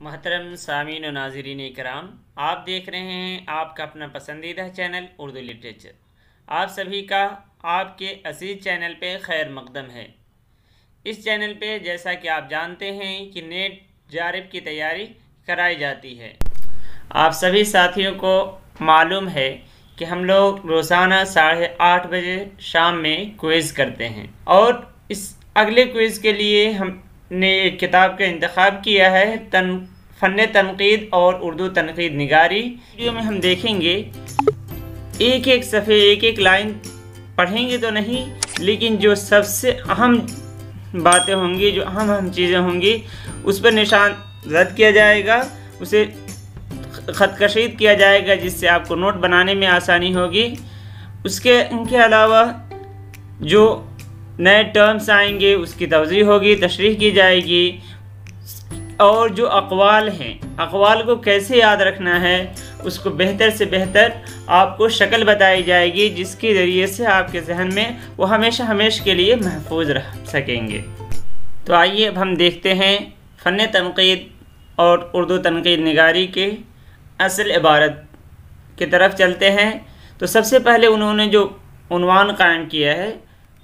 मोहतरम सामीन और नाज़रीन इकराम, आप देख रहे हैं आपका अपना पसंदीदा चैनल उर्दू लिटरेचर। आप सभी का आपके अजीज़ चैनल पे खैर मकदम है। इस चैनल पे जैसा कि आप जानते हैं कि नेट जारिब की तैयारी कराई जाती है। आप सभी साथियों को मालूम है कि हम लोग रोज़ाना 8:30 बजे शाम में क्विज़ करते हैं और इस अगले क्विज़ के लिए हमने एक किताब का इंतखाब किया है, फ़न तनक़ीद और उर्दू तनक़ीद निगारी। वीडियो में हम देखेंगे एक एक सफ़े एक एक लाइन पढ़ेंगे तो नहीं, लेकिन जो सबसे अहम बातें होंगी, जो अहम चीज़ें होंगी, उस पर निशान रद्द किया जाएगा, उसे ख़त कशीद किया जाएगा जिससे आपको नोट बनाने में आसानी होगी। इनके अलावा जो नए टर्म्स आएंगे उसकी तवज़ीह होगी, तशरीह की जाएगी और जो अक़वाल हैं, अक़वाल को कैसे याद रखना है उसको बेहतर से बेहतर आपको शक्ल बताई जाएगी, जिसके ज़रिए से आपके जहन में वो हमेशा के लिए महफूज रह सकेंगे। तो आइए अब हम देखते हैं फ़न तनक़ीद और उर्दू तनक़ीद निगारी के असल इबारत की तरफ चलते हैं। तो सबसे पहले उन्होंने जो उन्वान कायम किया है,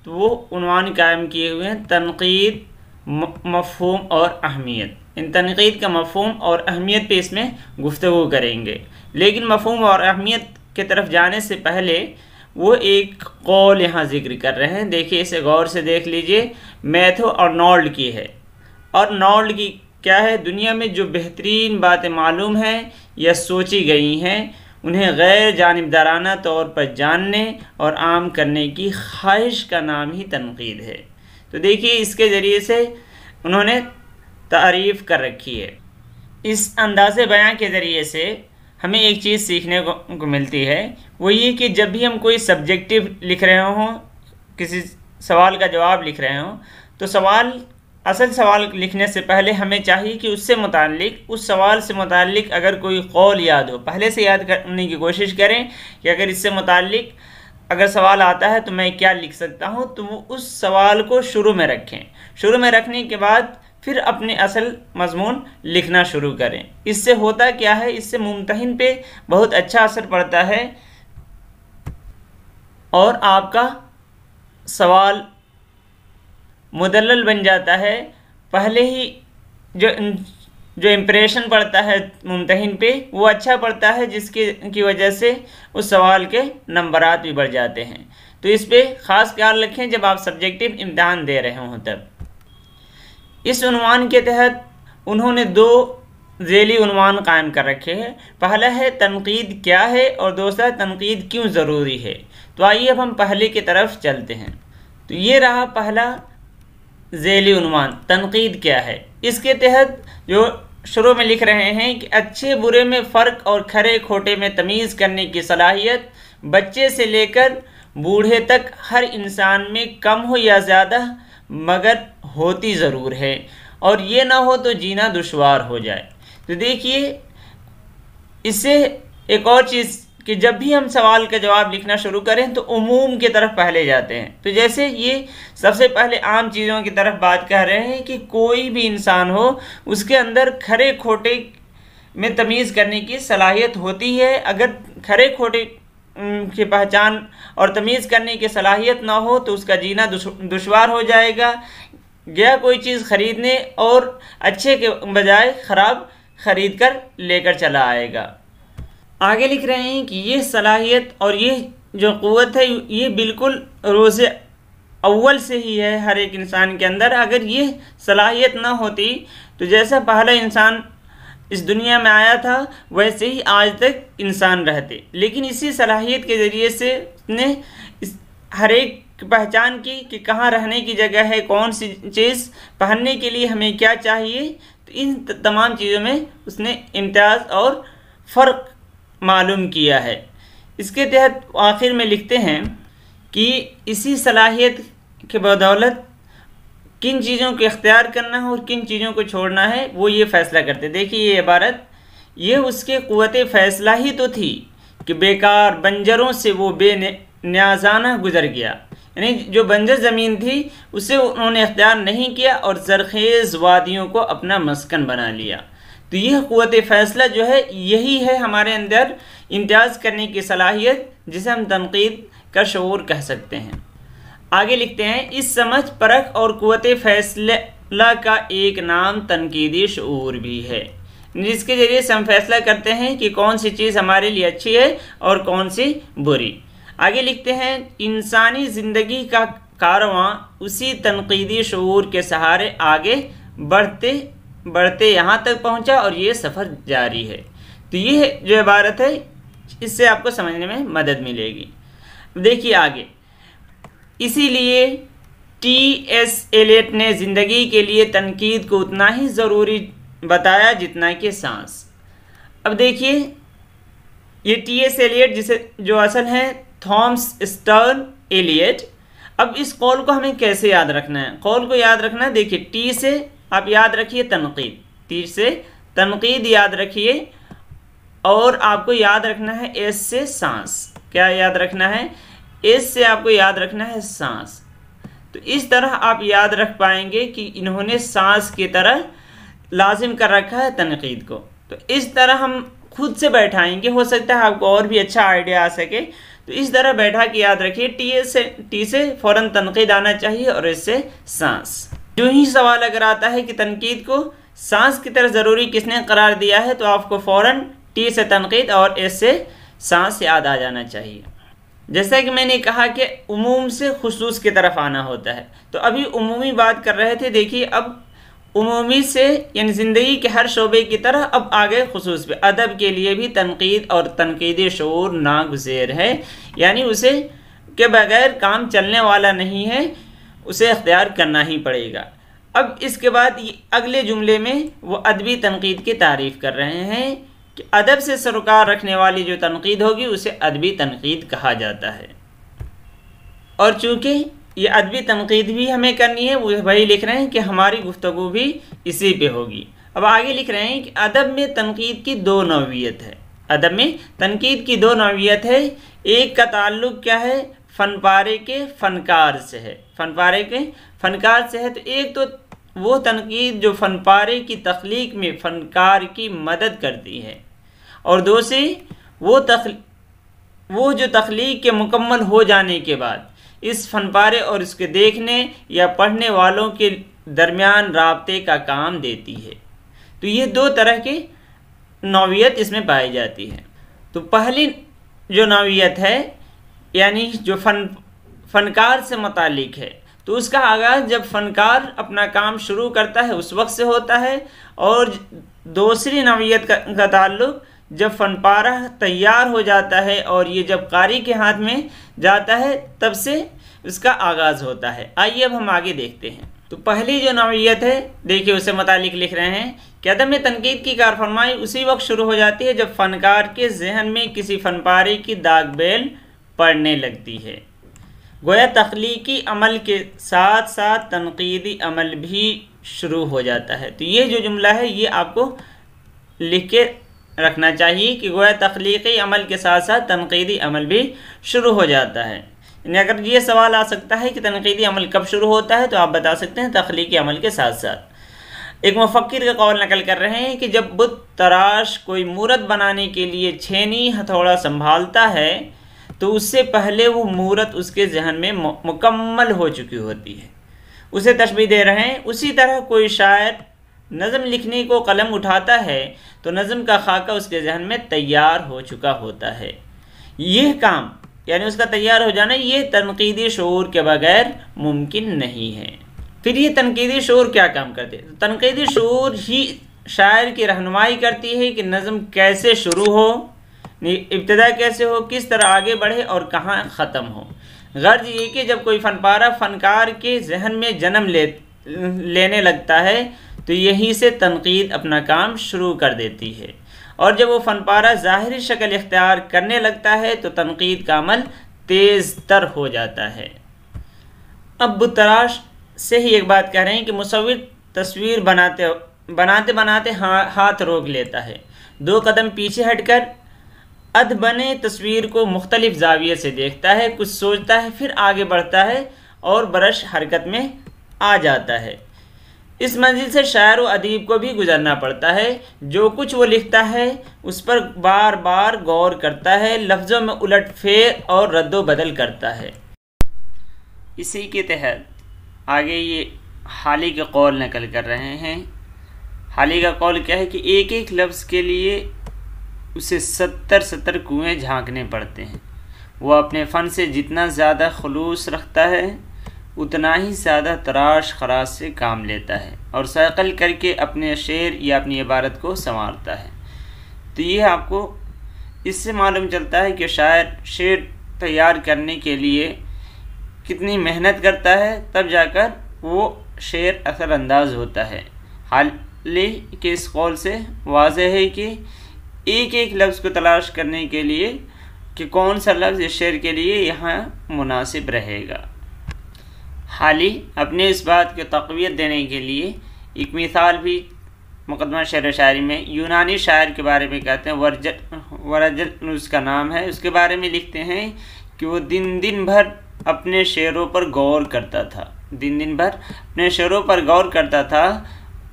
तो वो उन्वान कायम किए हुए हैं तनक़ीद, मफ़हूम और अहमियत। इन तनक़ीद का मफ़हूम और अहमियत पे इसमें गुफ्तगू करेंगे, लेकिन मफ़हूम और अहमियत की तरफ जाने से पहले वो एक कौल यहाँ ज़िक्र कर रहे हैं। देखिए, इसे गौर से देख लीजिए। मैथो अर्नोल्ड की है। और अर्नोल्ड की क्या है? दुनिया में जो बेहतरीन बातें मालूम हैं या सोची गई हैं, उन्हें गैर जानिबदाराना तौर पर जानने और आम करने की ख्वाहिश का नाम ही तनक़ीद है। तो देखिए, इसके ज़रिए से उन्होंने तारीफ़ कर रखी है। इस अंदाज़े बयां के ज़रिए से हमें एक चीज़ सीखने को मिलती है, वो ये कि जब भी हम कोई सब्जेक्टिव लिख रहे हों, किसी सवाल का जवाब लिख रहे हों, तो असल सवाल लिखने से पहले हमें चाहिए कि उस सवाल से मुताल्लिक अगर कोई कौल याद हो, पहले से याद करने की कोशिश करें कि अगर इससे मुताल्लिक अगर सवाल आता है तो मैं क्या लिख सकता हूँ, तो वो उस सवाल को शुरू में रखें। शुरू में रखने के बाद फिर अपने असल मज़मून लिखना शुरू करें। इससे होता क्या है? इससे मुम्तहिन पे बहुत अच्छा असर पड़ता है और आपका सवाल मुदल्लल बन जाता है। पहले ही जो इम्प्रेशन पड़ता है मुम्तहिन पे, वो अच्छा पड़ता है, जिसकी वजह से उस सवाल के नंबरात भी बढ़ जाते हैं। तो इस पे ख़ास ख्याल रखें जब आप सब्जेक्टिव इम्तिहान दे रहे हों तब। इस उन्वान के तहत उन्होंने 2 ज़ेली उन्वान कायम कर रखे हैं। पहला है तनक़ीद क्या है और दूसरा तनक़ीद क्यों ज़रूरी है। तो आइए अब हम पहले की तरफ चलते हैं। तो ये रहा पहला ज़ेली उन्वान, तनक़ीद क्या है। इसके तहत जो शुरू में लिख रहे हैं कि अच्छे बुरे में फ़र्क और खरे खोटे में तमीज़ करने की सलाहियत बच्चे से लेकर बूढ़े तक हर इंसान में कम हो या ज़्यादा मगर होती ज़रूर है, और ये ना हो तो जीना दुश्वार हो जाए। तो देखिए, इससे एक और चीज़ कि जब भी हम सवाल का जवाब लिखना शुरू करें तो उमूम की तरफ पहले जाते हैं। तो जैसे ये सबसे पहले आम चीज़ों की तरफ बात कर रहे हैं कि कोई भी इंसान हो, उसके अंदर खरे खोटे में तमीज़ करने की सलाहियत होती है। अगर खरे खोटे की पहचान और तमीज़ करने की सलाहियत ना हो तो उसका जीना दुश्वार हो जाएगा। गया कोई चीज़ ख़रीदने और अच्छे के बजाय ख़राब ख़रीद कर लेकर चला आएगा। आगे लिख रहे हैं कि ये सलाहियत और ये जो क़ुव्वत है, ये बिल्कुल रोज़े अव्वल से ही है हर एक इंसान के अंदर। अगर ये सलाहियत ना होती तो जैसा पहला इंसान इस दुनिया में आया था वैसे ही आज तक इंसान रहते। लेकिन इसी सलाहियत के ज़रिए से उसने हर एक पहचान की कि कहाँ रहने की जगह है, कौन सी चीज़ पहनने के लिए हमें क्या चाहिए। तो इन तमाम चीज़ों में उसने इम्तियाज़ और फ़र्क मालूम किया है। इसके तहत आखिर में लिखते हैं कि इसी सलाहियत के बदौलत किन चीज़ों को इख्तियार करना है और किन चीज़ों को छोड़ना है, वो ये फ़ैसला करते। देखिए, ये इबारत, ये उसके क़ुव्वत फ़ैसला ही तो थी कि बेकार बंजरों से वो बेनियाज़ाना गुज़र गया। यानी जो बंजर ज़मीन थी उसे उन्होंने इख्तियार नहीं किया और ज़रखेज़ वादियों को अपना मस्कन बना लिया। तो यह क़ुव्वत फ़ैसला जो है यही है हमारे अंदर इम्तियाज़ करने की सलाहियत, जिसे हम तनकीद का शऊर कह सकते हैं। आगे लिखते हैं, इस समझ परख और क़ुव्वत फ़ैसला का एक नाम तनकीदी शऊर भी है, जिसके ज़रिए से हम फैसला करते हैं कि कौन सी चीज़ हमारे लिए अच्छी है और कौन सी बुरी। आगे लिखते हैं, इंसानी ज़िंदगी का कारवां उसी तनकीदी शऊर के सहारे आगे बढ़ते बढ़ते यहाँ तक पहुँचा और ये सफ़र जारी है। तो ये जो इबारत है इससे आपको समझने में मदद मिलेगी। देखिए आगे, इसीलिए T.S. एलियट ने ज़िंदगी के लिए तनकीद को उतना ही ज़रूरी बताया जितना कि सांस। अब देखिए, ये T.S. एलियट जिसे जो असल है थॉमस स्टर्न एलियट। अब इस कौल को हमें कैसे याद रखना है? कौल को याद रखना है, देखिए टी से आप याद रखिए तनकीद, टी से तनकीद याद रखिए, और आपको याद रखना है एस से सांस। क्या याद रखना है? एस से आपको याद रखना है सांस। तो इस तरह आप याद रख पाएंगे कि इन्होंने सांस की तरह लाजिम कर रखा है तनकीद को। तो इस तरह हम खुद से बैठाएंगे, हो सकता है आपको और भी अच्छा आइडिया आ सके। तो इस तरह बैठा के याद रखिए, टी से फ़ौरन तनकीद आना चाहिए और एस से सांस। जो ही सवाल अगर आता है कि तनकीद को सांस की तरह ज़रूरी किसने करार दिया है, तो आपको फ़ौरन टी से तनकीद और एस से सांस याद आ जाना चाहिए। जैसा कि मैंने कहा कि उमूम से खुसूस की तरफ आना होता है, तो अभी उमूमी बात कर रहे थे। देखिए अब उमूमी से यानी ज़िंदगी के हर शोबे की तरह अब आगे खुसूस पे, अदब के लिए भी तनकीद और तनकीदी शऊर नागुज़ेर है, यानी उसे के बगैर काम चलने वाला नहीं है, उसे इख्तियार करना ही पड़ेगा। अब इसके बाद अगले जुमले में वो अदबी तनकीद की तारीफ़ कर रहे हैं कि अदब से सरोकार रखने वाली जो तनकीद होगी उसे अदबी तनकीद कहा जाता है। और चूँकि ये अदबी तनकीद भी हमें करनी है, वो वही लिख रहे हैं कि हमारी गुफ्तगू भी इसी पे होगी। अब आगे लिख रहे हैं कि अदब में तनकीद की दो नौइयत है। अदब में तनकीद की दो नौइयत है। एक का ताल्लुक़ क्या है? फ़नपारे के फ़नकार से है, फ़नपारे के फ़नकार से है। तो एक तो वो तनकीद जो फ़नपारे की तख्लीक में फ़नकार की मदद करती है, और दूसरी वो जो तख्लीक के मुकम्मल हो जाने के बाद इस फ़नपारे और इसके देखने या पढ़ने वालों के दरमियान राब्ते का काम देती है। तो ये दो तरह की नौइयत इसमें पाई जाती है। तो पहली जो नौइयत है यानी जो फ़नकार से मुतालिक है, तो उसका आगाज़ जब फ़नकार अपना काम शुरू करता है उस वक्त से होता है, और दूसरी नौइयत का ताल्लुक़ जब फ़नपारा तैयार हो जाता है और ये जब कारी के हाथ में जाता है तब से उसका आगाज़ होता है। आइए अब हम आगे देखते हैं। तो पहली जो नौइयत है, देखिए उससे मुतालिक लिख रहे हैं कि अदब में तनकीद की कारफरमाई उसी वक्त शुरू हो जाती है जब फ़नकार के जहन में किसी फ़नपारे की दाग बेल पड़ने लगती है। गोया तख्लीकी अमल के साथ साथ तनकीदी अमल भी शुरू हो जाता है। तो ये जो जुमला है ये आपको लिख के रखना चाहिए कि गोया तख्लीकी अमल के साथ साथ तनकीदी अमल भी शुरू हो जाता है। यानी अगर ये सवाल आ सकता है कि तनकीदी अमल कब शुरू होता है, तो आप बता सकते हैं तख्लीकी अमल के साथ साथ। एक मुफक्किर का कौल नकल कर रहे हैं कि जब बुत तराश कोई मूरत बनाने के लिए छेनी हथौड़ा संभालता है तो उससे पहले वो मूरत उसके जहन में मुकम्मल हो चुकी होती है। उसे तशबीह दे रहे हैं। उसी तरह कोई शायर नज़म लिखने को कलम उठाता है तो नज़म का खाका उसके जहन में तैयार हो चुका होता है। यह काम यानी उसका तैयार हो जाना ये तनकीदी शऊर के बगैर मुमकिन नहीं है। फिर ये तनकीदी शऊर क्या काम करते हैं? तो तनकीदी शऊर ही शायर की रहनुमाई करती है कि नज़म कैसे शुरू हो, इब्तिदा कैसे हो, किस तरह आगे बढ़े और कहाँ ख़त्म हो। गर्ज ये कि जब कोई फ़नपारा फ़नकार के जहन में जन्म लेने लगता है तो यहीं से तनकीद अपना काम शुरू कर देती है, और जब वो फ़नपारा ज़ाहिरी शक्ल इख्तियार करने लगता है तो तनकीद का अमल तेज़ तर हो जाता है। अब बुतराश से ही एक बात कह रहे हैं कि मुसव्विर तस्वीर बनाते बनाते हाथ रोक लेता है, दो कदम पीछे हटकर अध बने तस्वीर को मुख्तलिफ जाविये से देखता है, कुछ सोचता है, फिर आगे बढ़ता है और ब्रश हरकत में आ जाता है। इस मंजिल से शायर व अदीब को भी गुजरना पड़ता है। जो कुछ वो लिखता है उस पर बार बार गौर करता है, लफ्ज़ों में उलट फेर और रद्दो बदल करता है। इसी के तहत आगे ये हाली के कौल नकल कर रहे हैं। हाली का कौल क्या है कि एक एक लफ्ज़ के लिए उसे 70 कुएँ झांकने पड़ते हैं। वो अपने फ़न से जितना ज़्यादा खुलूस रखता है उतना ही ज़्यादा तराश खराश से काम लेता है और सैकल करके अपने शेर या अपनी इबारत को संवारता है। तो ये आपको इससे मालूम चलता है कि शायर शेर तैयार करने के लिए कितनी मेहनत करता है, तब जाकर वो शेर असरअंदाज होता है। हाली के इस कौल से वाज़ेह है कि एक एक लफ्ज़ को तलाश करने के लिए कि कौन सा लफ्ज़ इस शेर के लिए यहाँ मुनासिब रहेगा। हाली अपने इस बात को तक़वियत देने के लिए एक मिसाल भी मुक़द्दमा शेर व शायरी में यूनानी शायर के बारे में कहते हैं। वरजल उसका नाम है। उसके बारे में लिखते हैं कि वो दिन दिन भर अपने शेरों पर गौर करता था। दिन दिन भर अपने शेरों पर गौर करता था।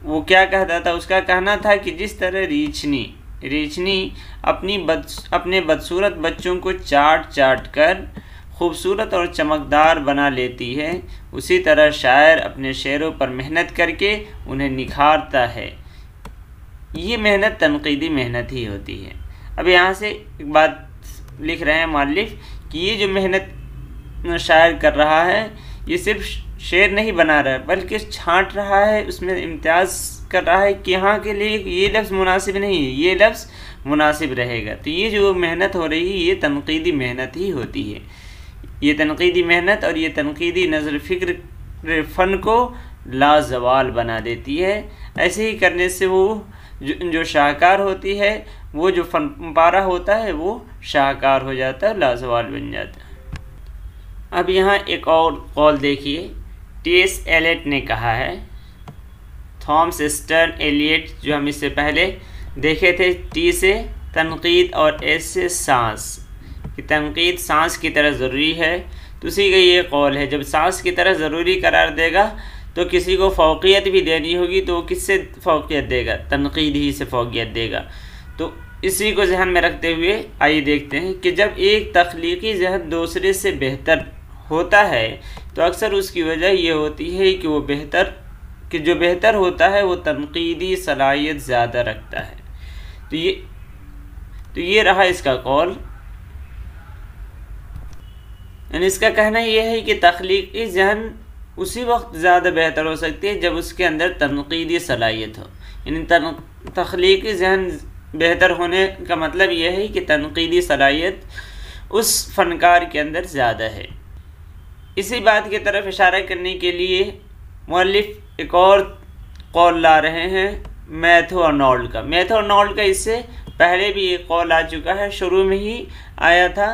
वो क्या कहता था? उसका कहना था कि जिस तरह रीछनी अपने बदसूरत बच्चों को चाट चाट कर खूबसूरत और चमकदार बना लेती है, उसी तरह शायर अपने शेरों पर मेहनत करके उन्हें निखारता है। ये मेहनत तनकीदी मेहनत ही होती है। अब यहाँ से एक बात लिख रहे हैं मुअल्लिफ कि ये जो मेहनत शायर कर रहा है ये सिर्फ शेर नहीं बना रहा है बल्कि छांट रहा है, उसमें इम्तियाज़ कर रहा है कि यहाँ के लिए ये लफ्ज़ मुनासिब नहीं है, ये लफ्ज़ मुनासिब रहेगा। तो ये जो मेहनत हो रही है ये तनकीदी मेहनत ही होती है। ये तनकीदी मेहनत और ये तनकीदी नज़र फ़िक्र फ़न को लाजवाल बना देती है। ऐसे ही करने से वो जो शाहकार होती है, वो जो फ़न पारा होता है वो शाहकार हो जाता है, लाजवाल बन जाता है। अब यहाँ एक और कौल देखिए। टी.एस. एलियट ने कहा है, थॉमस स्टर्न एलियट जो हम इससे पहले देखे थे, टी से तनकीद और एस से सांस, कि तनकीद सांस की तरह ज़रूरी है। तो उसी का ये कौल है, जब सांस की तरह ज़रूरी करार देगा तो किसी को फ़ौक़ियत भी देनी होगी, तो वो किससे फ़ौक़ियत देगा? तनकीद ही से फ़ौक़ियत देगा। तो इसी को जहन में रखते हुए आइए देखते हैं कि जब एक तख्लीक़ी जहन दूसरे से बेहतर होता है तो अक्सर उसकी वजह ये होती है कि जो बेहतर होता है वो तनकीदी सलाहियत ज़्यादा रखता है। तो ये रहा इसका कौल। यानी इसका कहना यह है कि तख्लीक़ी जहन उसी वक्त ज़्यादा बेहतर हो सकती है जब उसके अंदर तनकीदी सलाहियत हो। यानी तख्लीक़ी जहन बेहतर होने का मतलब यह है कि तनकीदी सलाहियत उस फ़नकार के अंदर ज़्यादा है। इसी बात की तरफ इशारा करने के लिए मुअल्लिफ एक और कौल ला रहे हैं मैथ्यू अर्नोल्ड का। मैथ्यू अर्नोल्ड का इससे पहले भी एक कौल आ चुका है, शुरू में ही आया था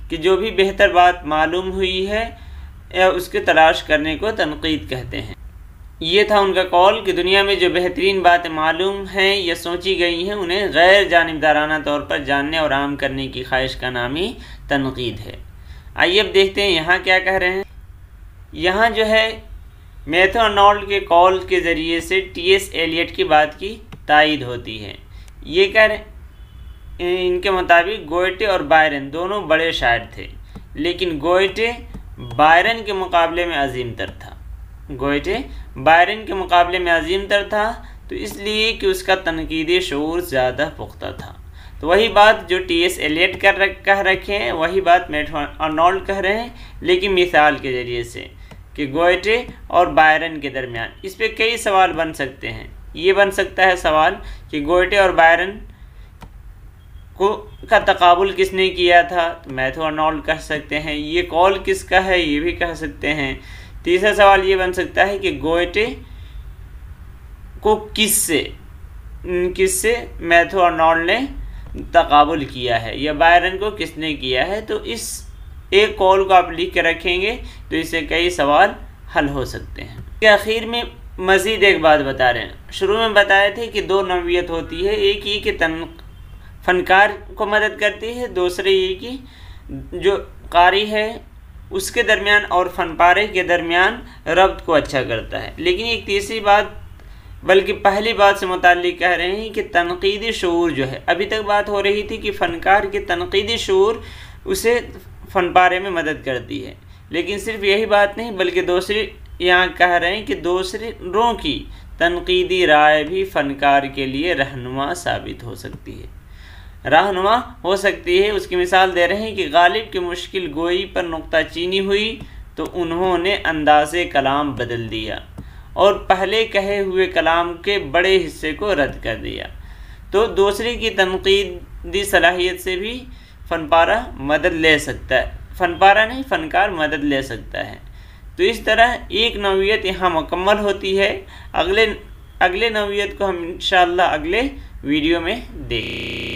कि जो भी बेहतर बात मालूम हुई है या उसके तलाश करने को तनकीद कहते हैं। ये था उनका कौल कि दुनिया में जो बेहतरीन बातें मालूम हैं या सोची गई हैं उन्हें गैर जानिबदाराना तौर पर जानने और आम करने की ख्वाहिश का नाम ही तनकीद है। आइए अब देखते हैं यहाँ क्या कह रहे हैं। यहाँ जो है मैथ्यू अर्नोल्ड के कौल के ज़रिए से टी.एस. एलियट की बात की तायद होती है। ये कह रहे इनके मुताबिक गोएटे और बायरन दोनों बड़े शायर थे, लेकिन गोएटे बायरन के मुकाबले में अजीमतर था। गोएटे बायरन के मुकाबले में अजीमतर था तो इसलिए कि उसका तनकीदी शऊर ज़्यादा पुख्ता था। तो वही बात जो टी.एस. एलियट कह रखे हैं वही बात मैथ्यू अर्नोल्ड कह रहे हैं, लेकिन मिसाल के ज़रिए से कि गोएटे और बायरन के दरमियान। इस पे कई सवाल बन सकते हैं। ये बन सकता है सवाल कि गोएटे और बायरन का तकाबुल किसने किया था, तो मैथ्यू अर्नोल्ड कह सकते हैं। ये कौल किसका है, ये भी कह सकते हैं। तीसरा सवाल ये बन सकता है कि गोएटे को किससे मैथ्यू अर्नोल्ड ने तकाबुल किया है या बायरन को किसने किया है। तो इस एक कौल को आप लिख के रखेंगे तो इससे कई सवाल हल हो सकते हैं। के आखिर में मज़ीद एक बात बता रहे हैं। शुरू में बताए थे कि दो नौइयत होती है, एक ये कि फ़नकार को मदद करती है, दूसरे ये कि जो कारी है उसके दरमियान और फ़नपारे के दरमियान रब्त को अच्छा करता है। लेकिन एक तीसरी बात बल्कि पहली बात से मुताल्लिक कह रहे हैं कि तनकीदी शऊर जो है, अभी तक बात हो रही थी कि फ़नकार की तनकीदी शऊर उसे फ़नपारे में मदद करती है, लेकिन सिर्फ यही बात नहीं बल्कि दूसरी यहाँ कह रहे हैं कि दूसरों की तनकीदी राय भी फ़नकार के लिए रहनुमा साबित हो सकती है, रहनुमा हो सकती है। उसकी मिसाल दे रहे हैं कि गालिब की मुश्किल गोई पर नुक्ताचीनी हुई तो उन्होंने अंदाज़े कलाम बदल दिया और पहले कहे हुए कलाम के बड़े हिस्से को रद्द कर दिया। तो दूसरे की तनकीदी सलाहियत से भी फ़नपारा मदद ले सकता है, फ़नपारा नहीं फ़नकार मदद ले सकता है। तो इस तरह एक नौइयत यहाँ मुकम्मल होती है। अगले नौइयत को हम इंशाअल्लाह अगले वीडियो में देखेंगे।